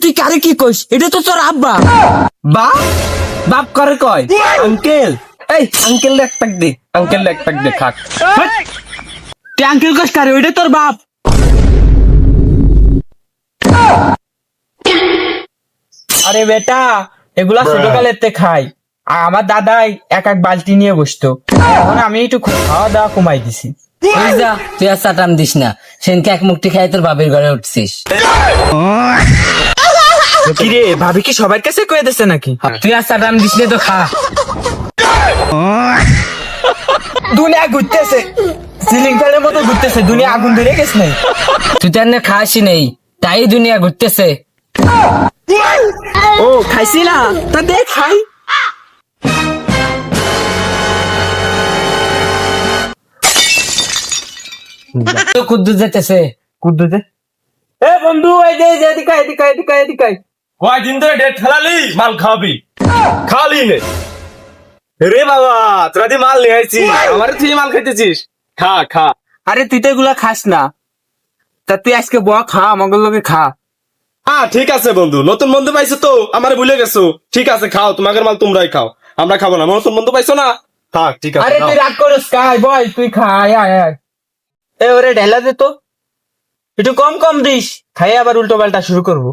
তুই কারে কি কইস? এটা তো তোর আব্বা। বাপ বাপ করে কয় আঙ্কেল, এই আঙ্কেল এক প্যাক দে, আঙ্কেল এক প্যাক দে খাক। তুই আঙ্কেল কইস কারে? ওইটা তোর বাপ। আরে বেটা, এগুলা ছোটকালেতে খাই। আর আমার দাদাই এক এক বালতি নিয়ে বসতো। এখন আমি একটু খাওয়া দাওয়া কমাই দিছি। তুই যা, তুই আর চাটাম দিস না। সেনকে এক মুক্তি খাই তোর বাপের ঘরে উঠছিস। কিরে ভাবি কি সবার কাছে কয়ে দিছে নাকি? তুই আর চাটাম দিস না তো খা। দুনিয়া ঘুরতেছে, সিলিং ফ্যানের মতো ঘুরতেছে, দুনিয়া আগুন ধরে গেছে নাই। তুই তো এনে খাসি নেই, তাই দুনিয়া ঘুরতেছে। ও খাইছি না, তা দে খাই। তো কুদ্দু যেতেছে। কুদ্দুতে এ বন্ধু, এই যে এদিকে এদিকে এদিকে এদিকে। কয়দিন ধরে ডেট ফেলালি, মাল খাবি খালি নে রে বাবা, তোরা দিয়ে মাল নিয়ে আইছি, আমার তুই মাল খাইতেছিস, খা খা। আরে তুই তো এগুলা খাস না, তা তুই আজকে বয়া খা, আমাদের লোকে খা। হ্যাঁ ঠিক আছে বন্ধু, নতুন বন্ধু পাইছো তো, আমার ভুলে গেছো। ঠিক আছে খাও, তোমাদের মাল তোমরাই খাও, আমরা খাবো না। নতুন বন্ধু পাইছো না, থাক ঠিক আছে। আরে নাও। তুই রাগ করিস কাই, বয় তুই খা, আয় আয় আয়। এ ওরে ঢেলা দে তো, একটু কম কম দিস, খাই আবার উল্টো পাল্টা শুরু করবো।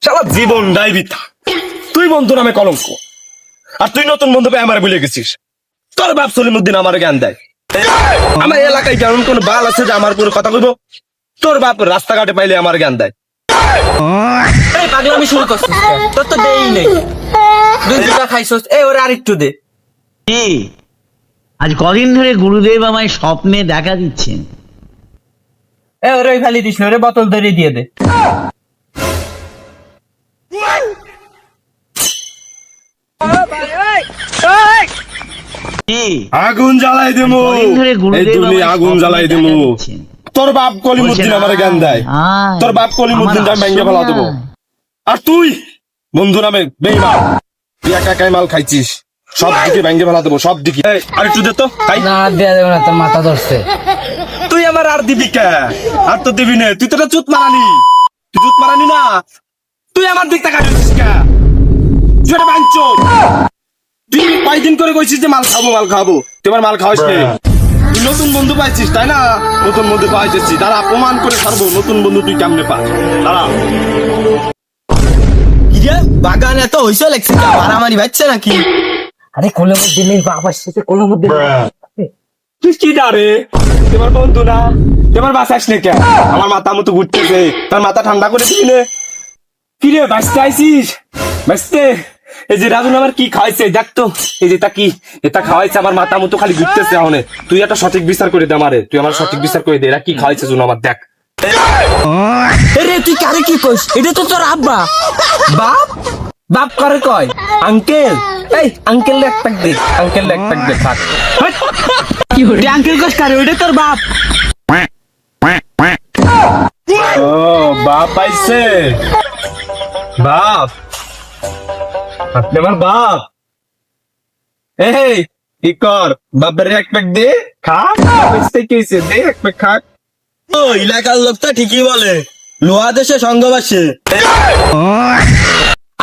সারা জীবন ডাইবিতা, তুই বন্ধু নামে কলঙ্ক, আর তুই নতুন বন্ধু পেয়ে আমার ভুলে গেছিস। তোর বাপ সলিমুদ্দিন আমার জ্ঞান দেয়। আমার এলাকায় কেমন কোন বাল আছে যে আমার পুরো কথা কইব? তোর বাপ রাস্তাঘাটে পাইলে আমার জ্ঞান দেয়। এই পাগলামি শুরু করছিস কেন? তোর তো দেই নেই, দুই দুটা খাইছস। এ ওরে আর একটু দে। এই, আজ কদিন ধরে গুরুদেব আমায় স্বপ্নে দেখা দিচ্ছেন। এ ওরে ওই খালি দিস না, ওরে বোতল ধরে দিয়ে দে। এই, আগুন জ্বালাই দেবো, কদিন ধরে এই গুরুদেব দুনিয়া আমায় আগুন স্বপ্নে জ্বালাই দেখা দেবো। দিচ্ছেন। তোর বাপ কলিমুদ্দিন আমার জ্ঞান দেয়, আয়, তোর বাপ কলিমুদ্দিন আমার আমি ভেঙে ফেলা দেবো। আর তুই বন্ধু নামে বেইমান, তুই একা একাই মাল খাইছিস, সব দিকে ভেঙে ফেলা দেবো, সব দিকে। এই, আর একটু দে তো খাই। না আর দেয়া যাবে না, তোর মাথা ধরছে। তুই আমার আর দিবি কে? আর তো দিবি না, তুই তো একটা চুত মারানি, তুই চুত মারানি না, তুই আমার দিক তাকাইছিস কে? তুই একটা বাঞ্চোদ। তুই কয়দিন করে কইছিস যে মাল খাবো মাল খাবো, তুই আমার মাল খাওয়াইস নি। তুই নতুন বন্ধু পাইছিস তাই না? নতুন বন্ধু পাইছিস, তারা অপমান করে ছাড়বো। নতুন বন্ধু তুই কেমনে পাস? দাঁড়া। বাগান এত হইছে লাগছে, মারামারি বাচ্চা নাকি? আরে কোলের মধ্যে নেই, বাপ আসছে কোলের মধ্যে। তুই কি ডারে? তোমার বন্ধু না, তোমার বাসাস নে কে? আমার মাথা মতো ঘুরতেছে, তার মাথা ঠান্ডা করে দিবি নে। কি রে বাঁচতে আইসিস? বাঁচতে এই যে রাজু আমার কি খাওয়াইছে দেখ তো, এই যে তা কি এটা খাওয়াইছে, আমার মাথা মতো খালি ঘুরতেছে। এখন তুই একটা সঠিক বিচার করে দে আমারে, তুই আমার সঠিক বিচার করে দে, এরা কি খাওয়াইছে জন্য আমার দেখ। আরে তুই কারে কি কইস? এটা তো তোর আব্বা। বাপ বাপ করে কয় আঙ্কেল, এই আঙ্কেল এক প্যাক দে, আঙ্কেল এক প্যাক দে খাক। তুই আঙ্কেল কইস কারে? ওইটা তোর বাপ। ও বাপ আইছে, বাপ আপনি আমার বাপ। এই কি কর, বাপের এক প্যাক দে খা, বাপের কি হইছে দে এক প্যাক খা। ও এলাকার লোক তো ঠিকই বলে, লোহা দেশে সঙ্গবাসে।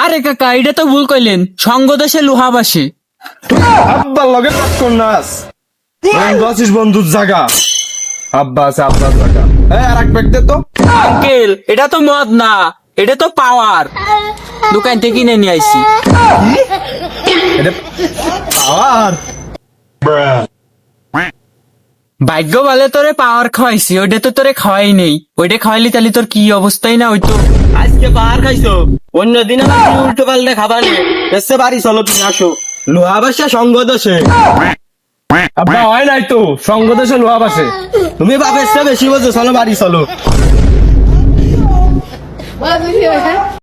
আরে কাকা, এটা তো ভুল কইলেন, সঙ্গ দেশে লোহাবাসী। আব্বার লগে কাজ কর নাস, বন্ধু আছিস বন্ধুর জায়গা, আব্বা আছে আব্বার জায়গা। এই আর এক প্যাক দে তো। আঙ্কেল, এটা তো মদ না, এটা তো পাওয়ার। দোকান থেকে কিনে নিয়ে আইছি। এটা পাওয়ার। ভাগ্য বলে তোরে পাওয়ার খাওয়াইছি, ওইটা তো তোরে খাওয়াই নেই। ওইটা খাওয়াইলি তাহলে তোর কি অবস্থাই না হইতো। আজকে পাহাড় খাইছো, অন্যদিন আবার তুমি উল্টো পাল্টে খাবা নে। এসে বাড়ি চলো, তুমি আসো। লোহা বাসা সঙ্গ দোষে, আব্বা হয় নাই তো, সঙ্গ দেশে লোহা বাসে। তুমি বাপের চেয়ে বেশি বোঝো, চলো বাড়ি চলো।